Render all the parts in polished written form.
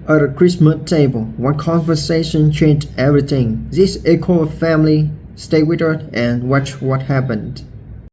At a Christmas table, one conversation changed everything. This echo of family. Stay with us and watch what happened.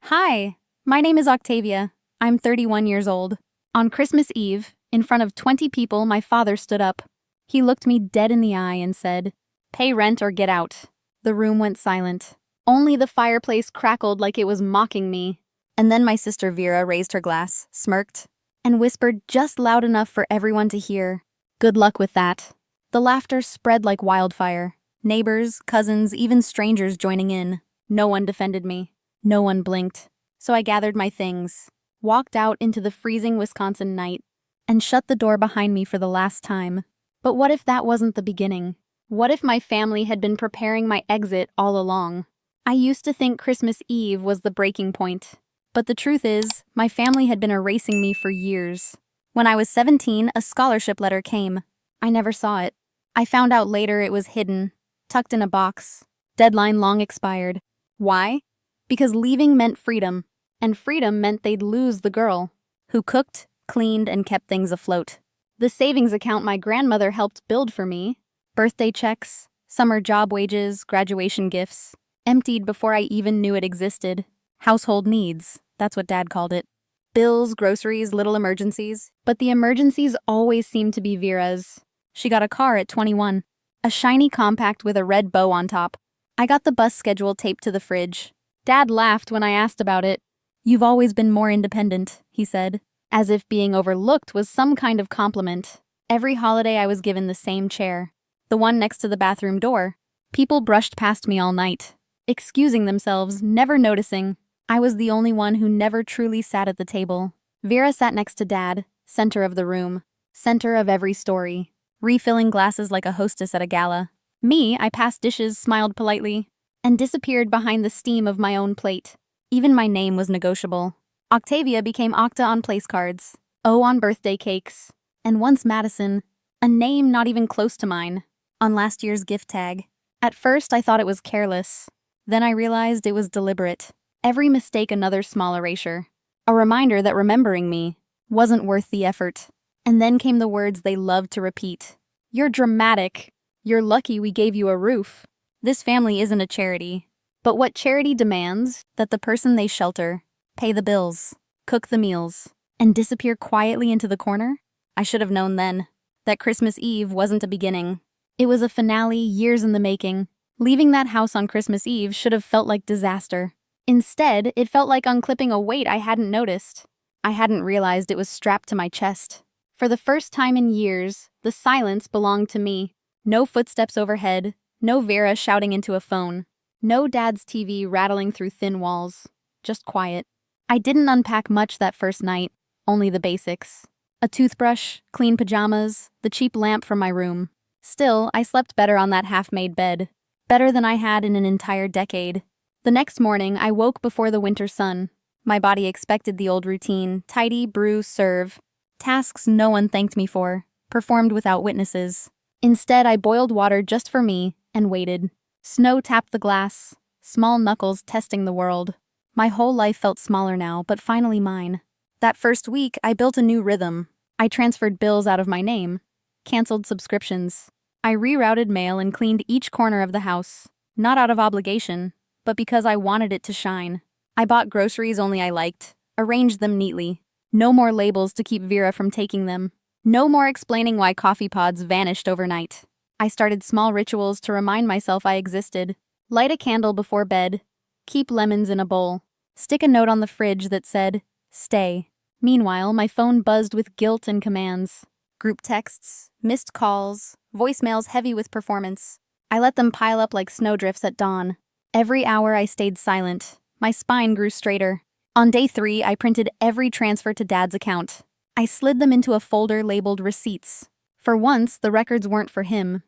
Hi, my name is Octavia. I'm 31 years old. On Christmas Eve, in front of 20 people, my father stood up. He looked me dead in the eye and said, "Pay rent or get out." The room went silent. Only the fireplace crackled like it was mocking me. And then my sister Vera raised her glass, smirked, and whispered just loud enough for everyone to hear, "Good luck with that." The laughter spread like wildfire. Neighbors, cousins, even strangers joining in. No one defended me. No one blinked. So I gathered my things, walked out into the freezing Wisconsin night, and shut the door behind me for the last time. But what if that wasn't the beginning? What if my family had been preparing my exit all along? I used to think Christmas Eve was the breaking point. But the truth is, my family had been erasing me for years. When I was 17, a scholarship letter came. I never saw it. I found out later it was hidden, tucked in a box. Deadline long expired. Why? Because leaving meant freedom, and freedom meant they'd lose the girl who cooked, cleaned, and kept things afloat. The savings account my grandmother helped build for me, birthday checks, summer job wages, graduation gifts, emptied before I even knew it existed. Household needs, that's what Dad called it. Bills, groceries, little emergencies. But the emergencies always seemed to be Vera's. She got a car at 21, a shiny compact with a red bow on top. I got the bus schedule taped to the fridge. Dad laughed when I asked about it. "You've always been more independent," he said, as if being overlooked was some kind of compliment. Every holiday I was given the same chair, the one next to the bathroom door. People brushed past me all night, excusing themselves, never noticing. I was the only one who never truly sat at the table. Vera sat next to Dad, center of the room, center of every story, refilling glasses like a hostess at a gala. Me, I passed dishes, smiled politely, and disappeared behind the steam of my own plate. Even my name was negotiable. Octavia became Octa on place cards, O on birthday cakes, and once Madison, a name not even close to mine, on last year's gift tag. At first, I thought it was careless. Then I realized it was deliberate. Every mistake another small erasure. A reminder that remembering me wasn't worth the effort. And then came the words they loved to repeat. "You're dramatic. You're lucky we gave you a roof." This family isn't a charity. But what charity demands that the person they shelter pay the bills, cook the meals, and disappear quietly into the corner? I should have known then that Christmas Eve wasn't a beginning. It was a finale years in the making. Leaving that house on Christmas Eve should have felt like disaster. Instead, it felt like unclipping a weight I hadn't noticed. I hadn't realized it was strapped to my chest. For the first time in years, the silence belonged to me. No footsteps overhead, no Vera shouting into a phone, no Dad's TV rattling through thin walls. Just quiet. I didn't unpack much that first night, only the basics. A toothbrush, clean pajamas, the cheap lamp from my room. Still, I slept better on that half-made bed. Better than I had in an entire decade. The next morning, I woke before the winter sun. My body expected the old routine: tidy, brew, serve. Tasks no one thanked me for, performed without witnesses. Instead, I boiled water just for me and waited. Snow tapped the glass, small knuckles testing the world. My whole life felt smaller now, but finally mine. That first week, I built a new rhythm. I transferred bills out of my name, canceled subscriptions. I rerouted mail and cleaned each corner of the house, not out of obligation, but because I wanted it to shine. I bought groceries only I liked, arranged them neatly. No more labels to keep Vera from taking them. No more explaining why coffee pods vanished overnight. I started small rituals to remind myself I existed. Light a candle before bed. Keep lemons in a bowl. Stick a note on the fridge that said, "Stay." Meanwhile, my phone buzzed with guilt and commands. Group texts, missed calls, voicemails heavy with performance. I let them pile up like snowdrifts at dawn. Every hour I stayed silent. My spine grew straighter. On day 3, I printed every transfer to Dad's account. I slid them into a folder labeled receipts. For once, the records weren't for him.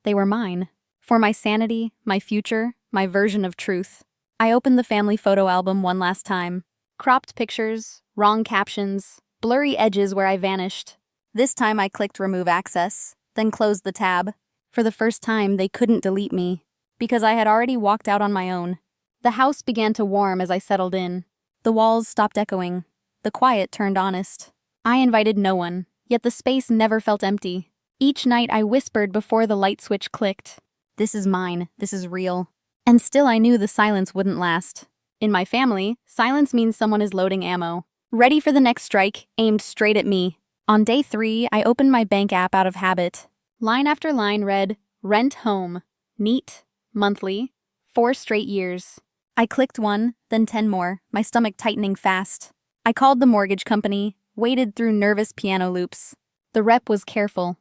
They were mine. For my sanity, my future, my version of truth. I opened the family photo album one last time. Cropped pictures, wrong captions, blurry edges where I vanished. This time I clicked remove access, then closed the tab. For the first time, they couldn't delete me, because I had already walked out on my own. The house began to warm as I settled in. The walls stopped echoing. The quiet turned honest. I invited no one, yet the space never felt empty. Each night I whispered before the light switch clicked. This is mine. This is real. And still I knew the silence wouldn't last. In my family, silence means someone is loading ammo. Ready for the next strike, aimed straight at me. On day 3, I opened my bank app out of habit. Line after line read, rent home, neat, monthly, 4 straight years. I clicked 1, then 10 more, my stomach tightening fast. I called the mortgage company, waded through nervous piano loops. The rep was careful.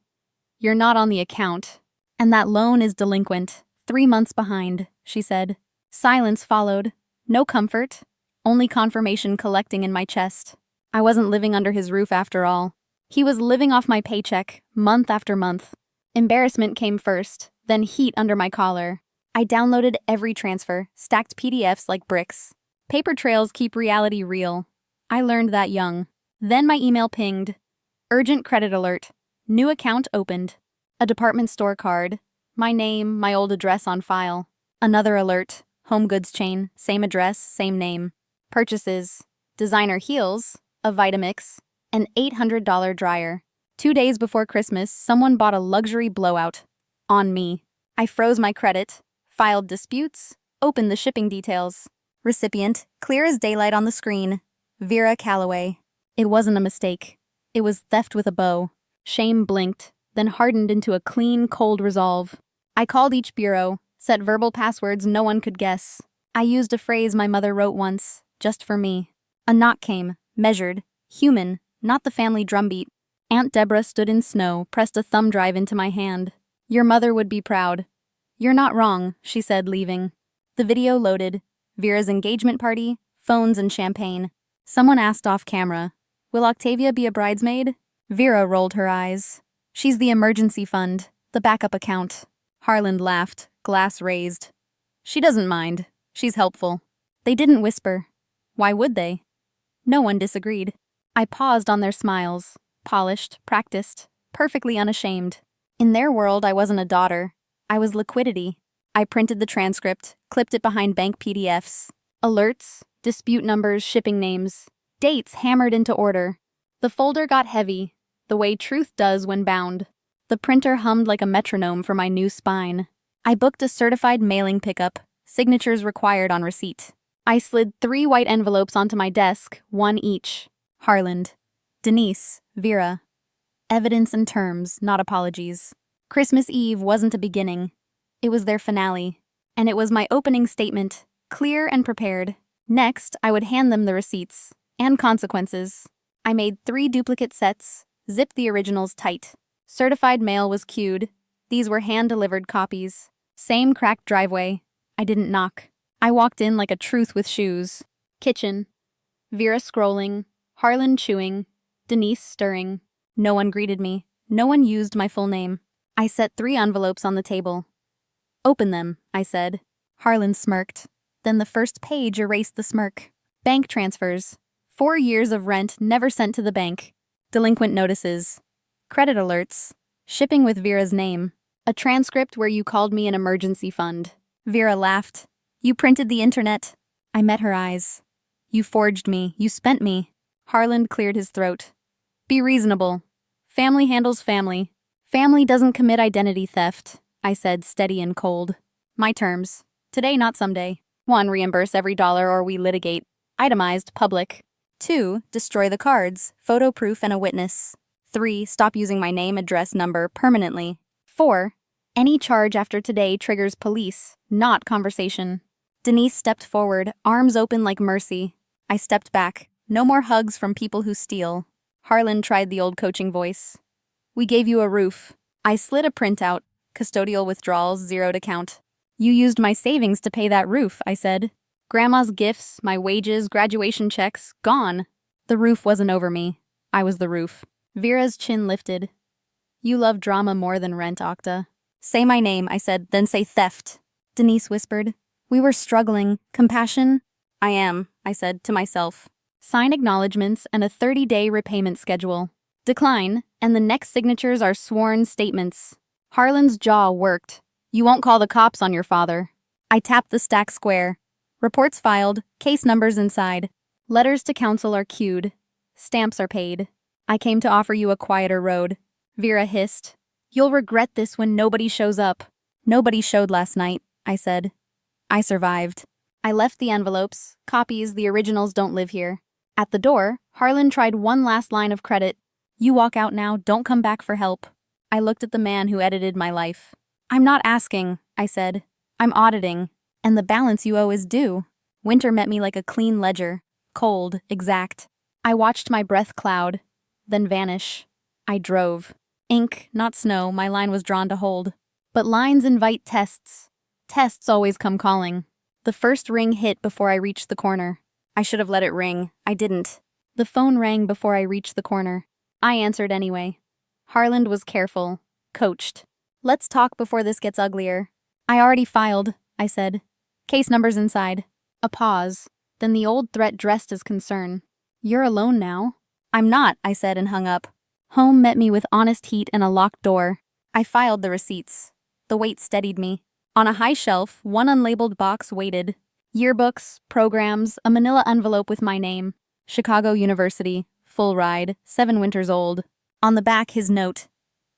You're not on the account. And that loan is delinquent. 3 months behind, she said. Silence followed. No comfort. Only confirmation collecting in my chest. I wasn't living under his roof after all. He was living off my paycheck, month after month. Embarrassment came first, then heat under my collar. I downloaded every transfer, stacked PDFs like bricks. Paper trails keep reality real. I learned that young. Then my email pinged. Urgent credit alert. New account opened. A department store card. My name, my old address on file. Another alert. Home goods chain, same address, same name. Purchases. Designer heels, a Vitamix, an $800 dryer. 2 days before Christmas, someone bought a luxury blowout. On me. I froze my credit, filed disputes, opened the shipping details. Recipient, clear as daylight on the screen. Vera Calloway. It wasn't a mistake. It was theft with a bow. Shame blinked, then hardened into a clean, cold resolve. I called each bureau, set verbal passwords no one could guess. I used a phrase my mother wrote once, just for me. A knock came, measured, human, not the family drumbeat. Aunt Deborah stood in snow, pressed a thumb drive into my hand. Your mother would be proud. You're not wrong, she said, leaving. The video loaded. Vera's engagement party, phones and champagne. Someone asked off camera, will Octavia be a bridesmaid? Vera rolled her eyes. She's the emergency fund, the backup account. Harland laughed, glass raised. She doesn't mind. She's helpful. They didn't whisper. Why would they? No one disagreed. I paused on their smiles, polished, practiced, perfectly unashamed. In their world, I wasn't a daughter. I was liquidity. I printed the transcript, clipped it behind bank PDFs. Alerts, dispute numbers, shipping names, dates hammered into order. The folder got heavy, the way truth does when bound. The printer hummed like a metronome for my new spine. I booked a certified mailing pickup, signatures required on receipt. I slid 3 white envelopes onto my desk, 1 each. Harland. Denise. Vera. Evidence and terms, not apologies. Christmas Eve wasn't a beginning. It was their finale. And it was my opening statement, clear and prepared. Next, I would hand them the receipts. And consequences. I made 3 duplicate sets, zipped the originals tight. Certified mail was queued. These were hand-delivered copies. Same cracked driveway. I didn't knock. I walked in like a truth with shoes. Kitchen. Vera scrolling. Harlan chewing. Denise stirring. No one greeted me. No one used my full name. I set 3 envelopes on the table. Open them, I said. Harlan smirked. Then the first page erased the smirk. Bank transfers. 4 years of rent never sent to the bank. Delinquent notices. Credit alerts. Shipping with Vera's name. A transcript where you called me an emergency fund. Vera laughed. You printed the internet. I met her eyes. You forged me. You spent me. Harland cleared his throat. Be reasonable. Family handles family. Family doesn't commit identity theft, I said, steady and cold. My terms. Today, not someday. 1. Reimburse every dollar or we litigate. Itemized, public. 2. Destroy the cards, photo proof and a witness. 3. Stop using my name, address, number permanently. 4. Any charge after today triggers police, not conversation. Denise stepped forward, arms open like mercy. I stepped back. No more hugs from people who steal. Harlan tried the old coaching voice. We gave you a roof. I slid a printout. Custodial withdrawals, 0 to count. You used my savings to pay that roof, I said. Grandma's gifts, my wages, graduation checks, gone. The roof wasn't over me. I was the roof. Vera's chin lifted. You love drama more than rent, Octa. Say my name, I said, then say theft. Denise whispered. We were struggling. Compassion? I am, I said to myself. Sign acknowledgements and a 30-day repayment schedule. Decline, and the next signatures are sworn statements. Harlan's jaw worked. You won't call the cops on your father. I tapped the stack square. Reports filed, case numbers inside. Letters to counsel are queued. Stamps are paid. I came to offer you a quieter road. Vera hissed. You'll regret this when nobody shows up. Nobody showed last night, I said. I survived. I left the envelopes. Copies, the originals don't live here. At the door, Harlan tried one last line of credit. You walk out now, don't come back for help. I looked at the man who edited my life. I'm not asking, I said. I'm auditing. And the balance you owe is due. Winter met me like a clean ledger. Cold, exact. I watched my breath cloud, then vanish. I drove. Ink, not snow, my line was drawn to hold. But lines invite tests. Tests always come calling. The first ring hit before I reached the corner. I should have let it ring. I didn't. The phone rang before I reached the corner. I answered anyway. Harland was careful, coached. Let's talk before this gets uglier. I already filed, I said. Case number's inside. A pause. Then the old threat dressed as concern. You're alone now. I'm not, I said and hung up. Home met me with honest heat and a locked door. I filed the receipts. The weight steadied me. On a high shelf, one unlabeled box waited. Yearbooks, programs, a manila envelope with my name. Chicago University, full ride, 7 winters old. On the back, his note.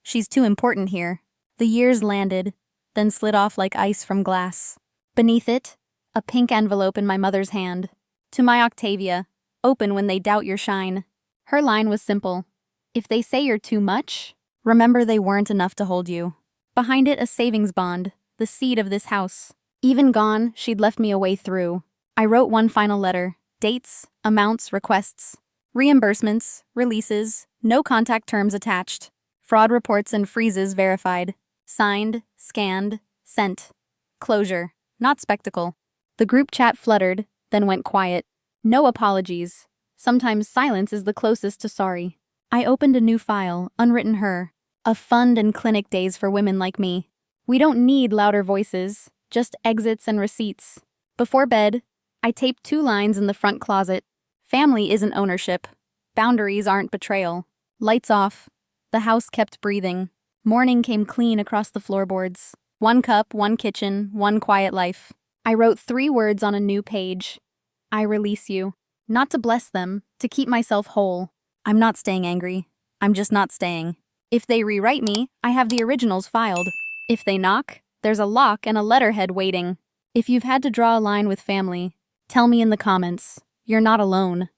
She's too important here. The years landed, then slid off like ice from glass. Beneath it, a pink envelope in my mother's hand. To my Octavia, open when they doubt your shine. Her line was simple. If they say you're too much, remember they weren't enough to hold you. Behind it, a savings bond, the seed of this house. Even gone, she'd left me a way through. I wrote one final letter. Dates, amounts, requests. Reimbursements, releases, no contact terms attached. Fraud reports and freezes verified. Signed, scanned, sent. Closure, not spectacle. The group chat fluttered, then went quiet. No apologies. Sometimes silence is the closest to sorry. I opened a new file, unwritten her. A fund and clinic days for women like me. We don't need louder voices, just exits and receipts. Before bed, I taped 2 lines in the front closet. Family isn't ownership. Boundaries aren't betrayal. Lights off. The house kept breathing. Morning came clean across the floorboards. 1 cup, 1 kitchen, 1 quiet life. I wrote 3 words on a new page. I release you. Not to bless them, to keep myself whole. I'm not staying angry. I'm just not staying. If they rewrite me, I have the originals filed. If they knock, there's a lock and a letterhead waiting. If you've had to draw a line with family, tell me in the comments. You're not alone.